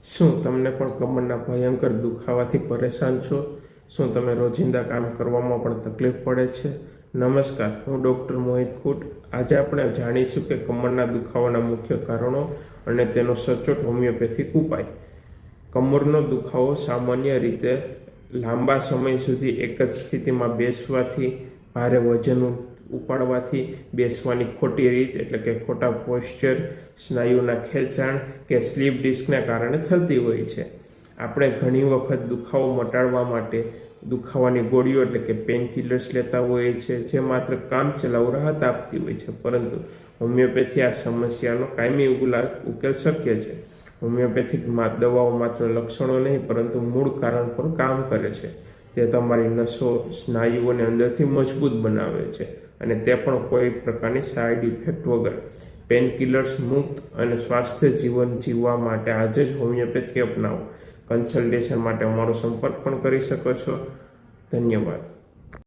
શું તમને પણ કમરના ભયંકર દુખાવાથી પરેશાન છો? શું તમે રોજિંદા કામ કરવામાં પણ તકલીફ પડે છે? નમસ્કાર, હું ડૉક્ટર મોહિત કુટ. આજે આપણે જાણીશું કે કમરના દુખાવાના મુખ્ય કારણો અને તેનો સચોટ હોમિયોપેથિક ઉપાય. કમરનો દુખાવો સામાન્ય રીતે લાંબા સમય સુધી એક જ સ્થિતિમાં બેસવાથી, ભારે વજન ઉપાડવાથી, બેસવાની ખોટી રીત એટલે કે ખોટા પોસ્ચર, સ્નાયુના ખેંચાણ કે સ્લીપ ડિસ્કને કારણે થતી હોય છે. આપણે ઘણી વખત દુખાવો મટાડવા માટે દુખાવાની ગોળીઓ એટલે કે પેન કિલર્સ લેતા હોઈએ છીએ, જે માત્ર કામચલાઉ રાહત આપતી હોય છે, પરંતુ હોમિયોપેથી આ સમસ્યાનો કાયમી ઉકેલ શક્ય છે. હોમિયોપેથિક દવાઓ માત્ર લક્ષણો નહીં પરંતુ મૂળ કારણ પર કામ કરે છે. તે તમારી નસો, સ્નાયુઓને અંદરથી મજબૂત બનાવે છે, અને તે પણ કોઈ પ્રકારની સાઇડ ઇફેક્ટ વગર. પેનકિલર્સ મુક્ત અને સ્વાસ્થ્ય જીવન જીવવા માટે આજે જ હોમિયોપેથી અપનાવો. કન્સલ્ટેશન માટે અમારો સંપર્ક પણ કરી શકો છો. ધન્યવાદ.